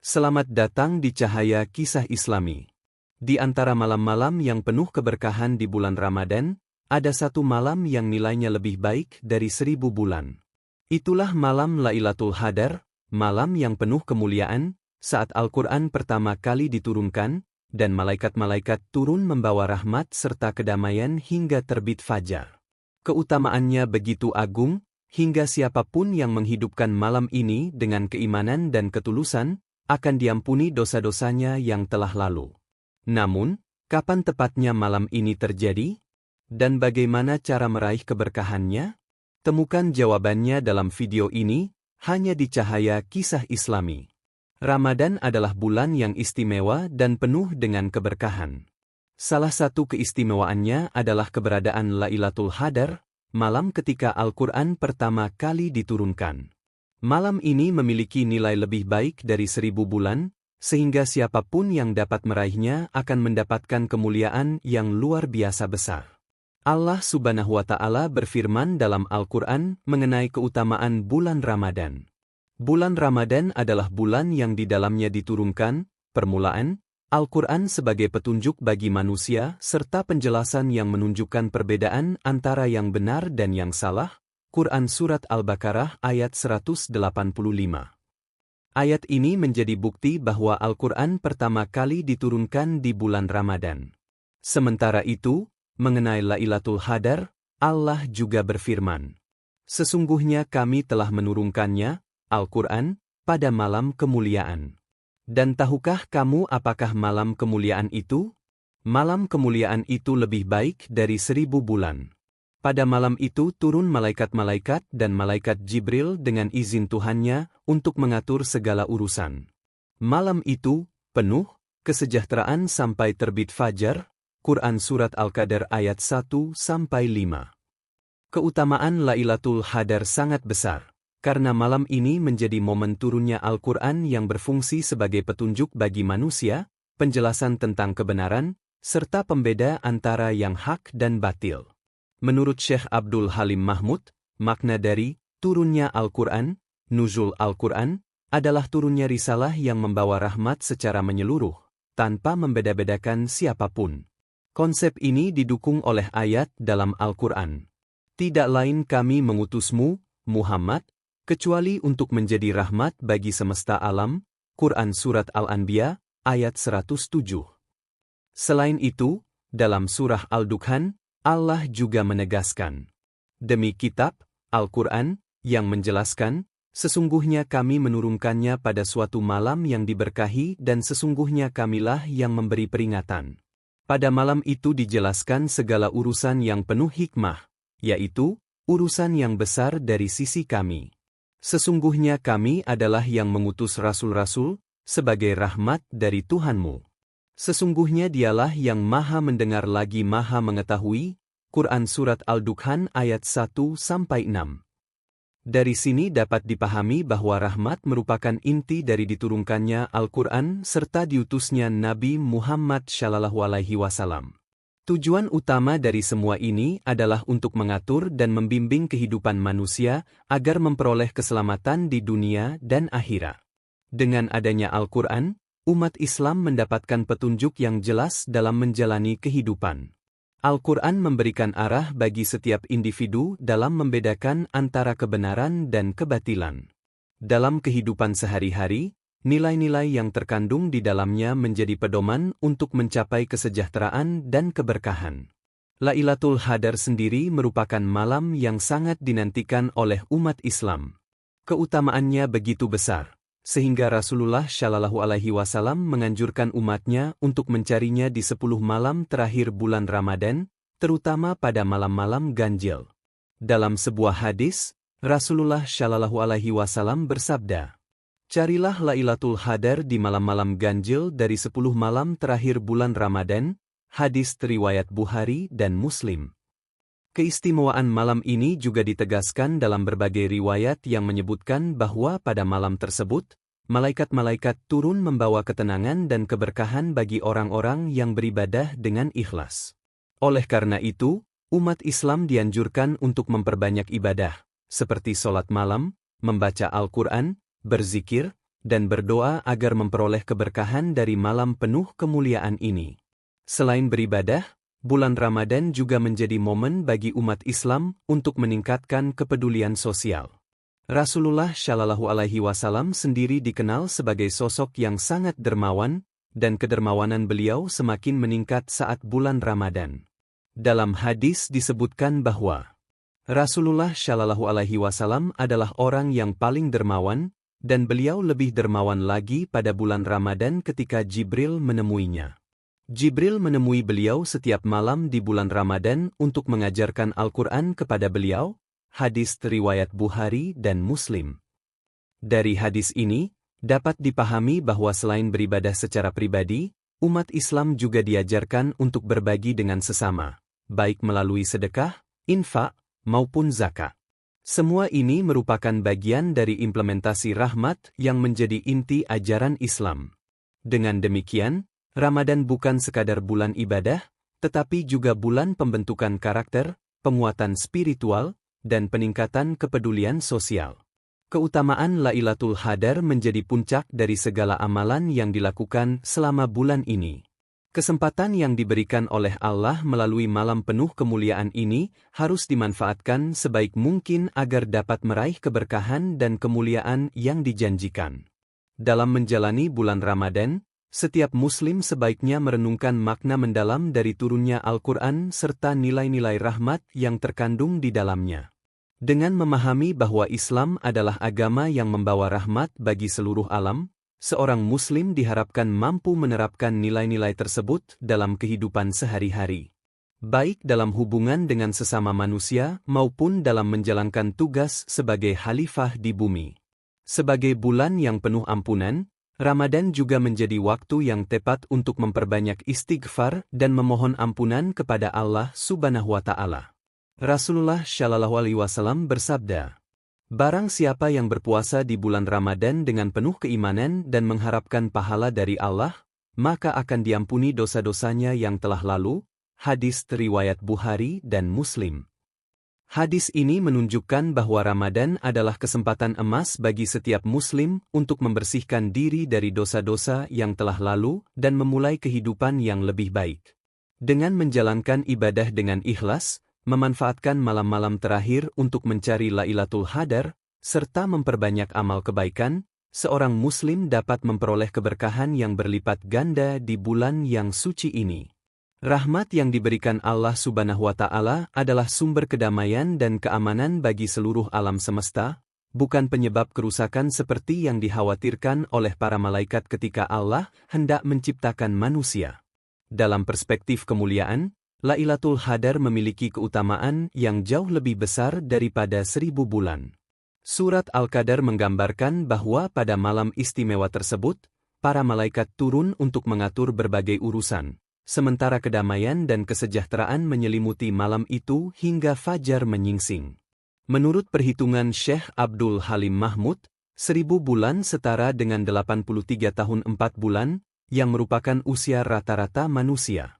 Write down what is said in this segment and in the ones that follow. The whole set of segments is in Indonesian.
Selamat datang di Cahaya Kisah Islami. Di antara malam-malam yang penuh keberkahan di bulan Ramadan, ada satu malam yang nilainya lebih baik dari 1000 bulan. Itulah malam Lailatul Qadar, malam yang penuh kemuliaan, saat Al-Quran pertama kali diturunkan, dan malaikat-malaikat turun membawa rahmat serta kedamaian hingga terbit fajar. Keutamaannya begitu agung, hingga siapapun yang menghidupkan malam ini dengan keimanan dan ketulusan, akan diampuni dosa-dosanya yang telah lalu. Namun, kapan tepatnya malam ini terjadi? Dan bagaimana cara meraih keberkahannya? Temukan jawabannya dalam video ini, hanya di Cahaya Kisah Islami. Ramadan adalah bulan yang istimewa dan penuh dengan keberkahan. Salah satu keistimewaannya adalah keberadaan Lailatul Qadar, malam ketika Al-Quran pertama kali diturunkan. Malam ini memiliki nilai lebih baik dari 1000 bulan, sehingga siapapun yang dapat meraihnya akan mendapatkan kemuliaan yang luar biasa besar. Allah Subhanahu wa Ta'ala berfirman dalam Al-Quran mengenai keutamaan bulan Ramadan. Bulan Ramadan adalah bulan yang di dalamnya diturunkan, permulaan, Al-Quran sebagai petunjuk bagi manusia serta penjelasan yang menunjukkan perbedaan antara yang benar dan yang salah. Quran Surat Al-Baqarah ayat 185. Ayat ini menjadi bukti bahwa Al-Quran pertama kali diturunkan di bulan Ramadan. Sementara itu, mengenai Lailatul Qadar, Allah juga berfirman, "Sesungguhnya kami telah menurunkannya, Al-Quran, pada malam kemuliaan. Dan tahukah kamu apakah malam kemuliaan itu? Malam kemuliaan itu lebih baik dari 1000 bulan. Pada malam itu turun malaikat-malaikat dan malaikat Jibril dengan izin Tuhannya untuk mengatur segala urusan. Malam itu penuh kesejahteraan sampai terbit fajar." Quran Surat Al-Qadar ayat 1-5. Keutamaan Lailatul Qadar sangat besar, karena malam ini menjadi momen turunnya Al-Quran yang berfungsi sebagai petunjuk bagi manusia, penjelasan tentang kebenaran, serta pembeda antara yang hak dan batil. Menurut Syekh Abdul Halim Mahmud, makna dari turunnya Al-Quran, nuzul Al-Quran, adalah turunnya risalah yang membawa rahmat secara menyeluruh, tanpa membeda-bedakan siapapun. Konsep ini didukung oleh ayat dalam Al-Quran. Tidak lain kami mengutusmu, Muhammad, kecuali untuk menjadi rahmat bagi semesta alam. Quran Surat Al-Anbiya, ayat 107. Selain itu, dalam surah Al-Dukhan, Allah juga menegaskan, "Demi kitab, Al-Quran, yang menjelaskan, sesungguhnya kami menurunkannya pada suatu malam yang diberkahi dan sesungguhnya kamilah yang memberi peringatan. Pada malam itu dijelaskan segala urusan yang penuh hikmah, yaitu, urusan yang besar dari sisi kami. Sesungguhnya kami adalah yang mengutus rasul-rasul, sebagai rahmat dari Tuhanmu. Sesungguhnya dialah yang maha mendengar lagi maha mengetahui." Quran Surat Al-Dukhan ayat 1-6. Dari sini dapat dipahami bahwa rahmat merupakan inti dari diturunkannya Al-Quran serta diutusnya Nabi Muhammad SAW. Tujuan utama dari semua ini adalah untuk mengatur dan membimbing kehidupan manusia agar memperoleh keselamatan di dunia dan akhirat. Dengan adanya Al-Quran, umat Islam mendapatkan petunjuk yang jelas dalam menjalani kehidupan. Al-Quran memberikan arah bagi setiap individu dalam membedakan antara kebenaran dan kebatilan. Dalam kehidupan sehari-hari, nilai-nilai yang terkandung di dalamnya menjadi pedoman untuk mencapai kesejahteraan dan keberkahan. Lailatul Qadar sendiri merupakan malam yang sangat dinantikan oleh umat Islam. Keutamaannya begitu besar, sehingga Rasulullah SAW menganjurkan umatnya untuk mencarinya di 10 malam terakhir bulan Ramadan, terutama pada malam-malam ganjil. Dalam sebuah hadis, Rasulullah SAW bersabda, "Carilah Lailatul Qadar di malam-malam ganjil dari 10 malam terakhir bulan Ramadan." Hadis riwayat Bukhari dan Muslim. Keistimewaan malam ini juga ditegaskan dalam berbagai riwayat yang menyebutkan bahwa pada malam tersebut, malaikat-malaikat turun membawa ketenangan dan keberkahan bagi orang-orang yang beribadah dengan ikhlas. Oleh karena itu, umat Islam dianjurkan untuk memperbanyak ibadah, seperti sholat malam, membaca Al-Quran, berzikir, dan berdoa agar memperoleh keberkahan dari malam penuh kemuliaan ini. Selain beribadah, bulan Ramadan juga menjadi momen bagi umat Islam untuk meningkatkan kepedulian sosial. Rasulullah Shallallahu Alaihi Wasallam sendiri dikenal sebagai sosok yang sangat dermawan, dan kedermawanan beliau semakin meningkat saat bulan Ramadan. Dalam hadis disebutkan bahwa Rasulullah Shallallahu Alaihi Wasallam adalah orang yang paling dermawan, dan beliau lebih dermawan lagi pada bulan Ramadan ketika Jibril menemuinya. Jibril menemui beliau setiap malam di bulan Ramadan untuk mengajarkan Al-Quran kepada beliau, hadis riwayat Bukhari dan Muslim. Dari hadis ini, dapat dipahami bahwa selain beribadah secara pribadi, umat Islam juga diajarkan untuk berbagi dengan sesama, baik melalui sedekah, infak, maupun zakat. Semua ini merupakan bagian dari implementasi rahmat yang menjadi inti ajaran Islam. Dengan demikian, Ramadan bukan sekadar bulan ibadah, tetapi juga bulan pembentukan karakter, penguatan spiritual, dan peningkatan kepedulian sosial. Keutamaan Lailatul Qadar menjadi puncak dari segala amalan yang dilakukan selama bulan ini. Kesempatan yang diberikan oleh Allah melalui malam penuh kemuliaan ini harus dimanfaatkan sebaik mungkin agar dapat meraih keberkahan dan kemuliaan yang dijanjikan. Dalam menjalani bulan Ramadan, setiap Muslim sebaiknya merenungkan makna mendalam dari turunnya Al-Quran serta nilai-nilai rahmat yang terkandung di dalamnya. Dengan memahami bahwa Islam adalah agama yang membawa rahmat bagi seluruh alam, seorang Muslim diharapkan mampu menerapkan nilai-nilai tersebut dalam kehidupan sehari-hari, baik dalam hubungan dengan sesama manusia maupun dalam menjalankan tugas sebagai khalifah di bumi. Sebagai bulan yang penuh ampunan, Ramadan juga menjadi waktu yang tepat untuk memperbanyak istighfar dan memohon ampunan kepada Allah Subhanahu wa Ta'ala. Rasulullah Shallallahu Alaihi Wasallam bersabda, "Barang siapa yang berpuasa di bulan Ramadan dengan penuh keimanan dan mengharapkan pahala dari Allah, maka akan diampuni dosa-dosanya yang telah lalu." Hadis riwayat Bukhari dan Muslim. Hadis ini menunjukkan bahwa Ramadan adalah kesempatan emas bagi setiap Muslim untuk membersihkan diri dari dosa-dosa yang telah lalu dan memulai kehidupan yang lebih baik. Dengan menjalankan ibadah dengan ikhlas, memanfaatkan malam-malam terakhir untuk mencari Lailatul Qadar, serta memperbanyak amal kebaikan, seorang Muslim dapat memperoleh keberkahan yang berlipat ganda di bulan yang suci ini. Rahmat yang diberikan Allah Subhanahu wa Ta'ala adalah sumber kedamaian dan keamanan bagi seluruh alam semesta, bukan penyebab kerusakan seperti yang dikhawatirkan oleh para malaikat ketika Allah hendak menciptakan manusia. Dalam perspektif kemuliaan, Lailatul Qadar memiliki keutamaan yang jauh lebih besar daripada 1000 bulan. Surat Al-Qadar menggambarkan bahwa pada malam istimewa tersebut, para malaikat turun untuk mengatur berbagai urusan, sementara kedamaian dan kesejahteraan menyelimuti malam itu hingga fajar menyingsing. Menurut perhitungan Syekh Abdul Halim Mahmud, 1000 bulan setara dengan 83 tahun 4 bulan, yang merupakan usia rata-rata manusia.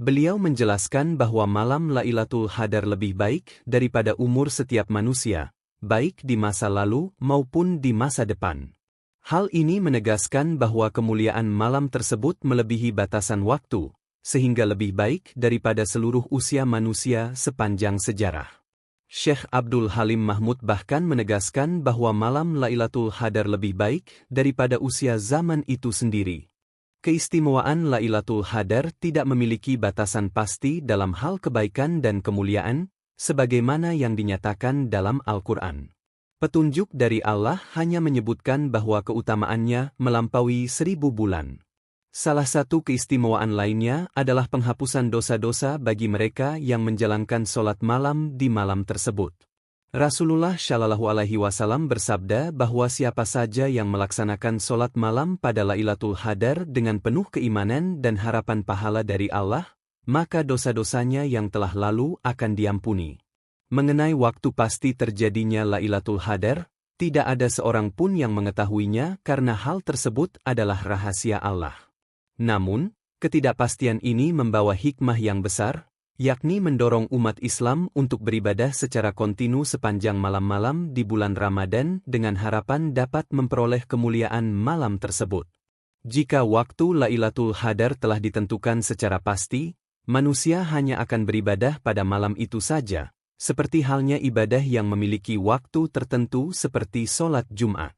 Beliau menjelaskan bahwa malam Lailatul Qadar lebih baik daripada umur setiap manusia, baik di masa lalu maupun di masa depan. Hal ini menegaskan bahwa kemuliaan malam tersebut melebihi batasan waktu, sehingga lebih baik daripada seluruh usia manusia sepanjang sejarah. Syekh Abdul Halim Mahmud bahkan menegaskan bahwa malam Lailatul Qadar lebih baik daripada usia zaman itu sendiri. Keistimewaan Lailatul Qadar tidak memiliki batasan pasti dalam hal kebaikan dan kemuliaan, sebagaimana yang dinyatakan dalam Al-Quran. Petunjuk dari Allah hanya menyebutkan bahwa keutamaannya melampaui 1000 bulan. Salah satu keistimewaan lainnya adalah penghapusan dosa-dosa bagi mereka yang menjalankan sholat malam di malam tersebut. Rasulullah Shallallahu Alaihi Wasallam bersabda bahwa siapa saja yang melaksanakan sholat malam pada Lailatul Qadar dengan penuh keimanan dan harapan pahala dari Allah, maka dosa-dosanya yang telah lalu akan diampuni. Mengenai waktu pasti terjadinya Lailatul Qadar, tidak ada seorang pun yang mengetahuinya karena hal tersebut adalah rahasia Allah. Namun, ketidakpastian ini membawa hikmah yang besar, yakni mendorong umat Islam untuk beribadah secara kontinu sepanjang malam-malam di bulan Ramadan dengan harapan dapat memperoleh kemuliaan malam tersebut. Jika waktu Lailatul Qadar telah ditentukan secara pasti, manusia hanya akan beribadah pada malam itu saja, seperti halnya ibadah yang memiliki waktu tertentu seperti sholat Jumat.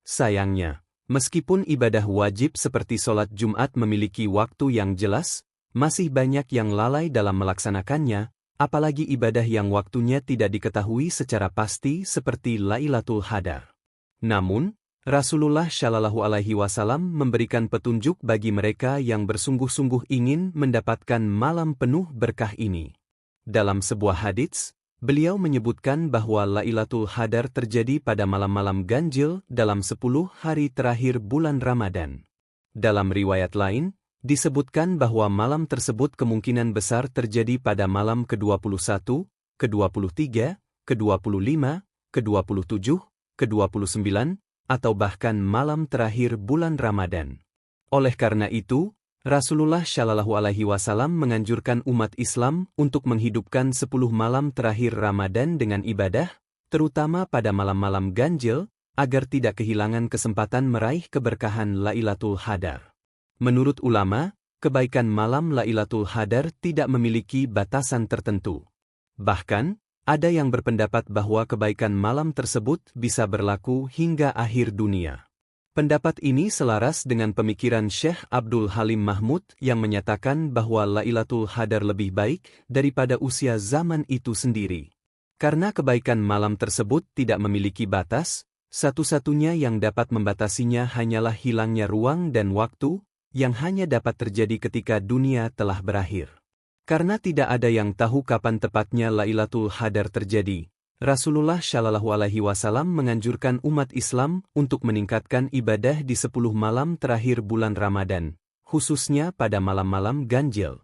Sayangnya, meskipun ibadah wajib seperti sholat Jumat memiliki waktu yang jelas, masih banyak yang lalai dalam melaksanakannya, apalagi ibadah yang waktunya tidak diketahui secara pasti seperti Lailatul Qadar. Namun, Rasulullah Shallallahu Alaihi Wasallam memberikan petunjuk bagi mereka yang bersungguh-sungguh ingin mendapatkan malam penuh berkah ini. Dalam sebuah hadits, beliau menyebutkan bahwa Lailatul Qadar terjadi pada malam-malam ganjil dalam 10 hari terakhir bulan Ramadan. Dalam riwayat lain, disebutkan bahwa malam tersebut kemungkinan besar terjadi pada malam ke-21, ke-23, ke-25, ke-27, ke-29, atau bahkan malam terakhir bulan Ramadan. Oleh karena itu, Rasulullah Shallallahu Alaihi Wasallam menganjurkan umat Islam untuk menghidupkan 10 malam terakhir Ramadan dengan ibadah, terutama pada malam-malam ganjil, agar tidak kehilangan kesempatan meraih keberkahan Lailatul Qadar. Menurut ulama, kebaikan malam Lailatul Qadar tidak memiliki batasan tertentu. Bahkan, ada yang berpendapat bahwa kebaikan malam tersebut bisa berlaku hingga akhir dunia. Pendapat ini selaras dengan pemikiran Syekh Abdul Halim Mahmud yang menyatakan bahwa Lailatul Qadar lebih baik daripada usia zaman itu sendiri. Karena kebaikan malam tersebut tidak memiliki batas, satu-satunya yang dapat membatasinya hanyalah hilangnya ruang dan waktu, yang hanya dapat terjadi ketika dunia telah berakhir. Karena tidak ada yang tahu kapan tepatnya Lailatul Qadar terjadi, Rasulullah Shallallahu Alaihi Wasallam menganjurkan umat Islam untuk meningkatkan ibadah di 10 malam terakhir bulan Ramadan, khususnya pada malam-malam ganjil.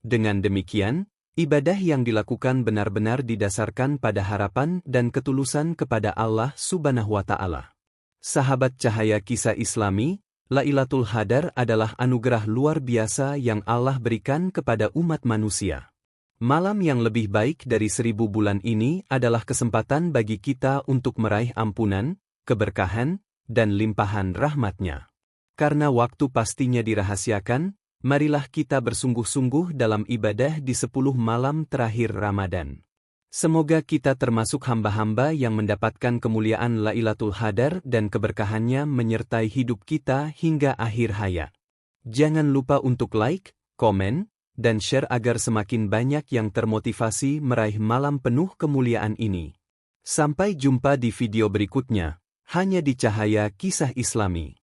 Dengan demikian, ibadah yang dilakukan benar-benar didasarkan pada harapan dan ketulusan kepada Allah Subhanahu wa Ta'ala. Sahabat cahaya kisah Islami, Lailatul Qadar adalah anugerah luar biasa yang Allah berikan kepada umat manusia. Malam yang lebih baik dari 1000 bulan ini adalah kesempatan bagi kita untuk meraih ampunan, keberkahan, dan limpahan rahmat-Nya. Karena waktu pastinya dirahasiakan, marilah kita bersungguh-sungguh dalam ibadah di 10 malam terakhir Ramadan. Semoga kita termasuk hamba-hamba yang mendapatkan kemuliaan Lailatul Qadar dan keberkahannya menyertai hidup kita hingga akhir hayat. Jangan lupa untuk like, komen, dan share agar semakin banyak yang termotivasi meraih malam penuh kemuliaan ini. Sampai jumpa di video berikutnya, hanya di Cahaya Kisah Islami.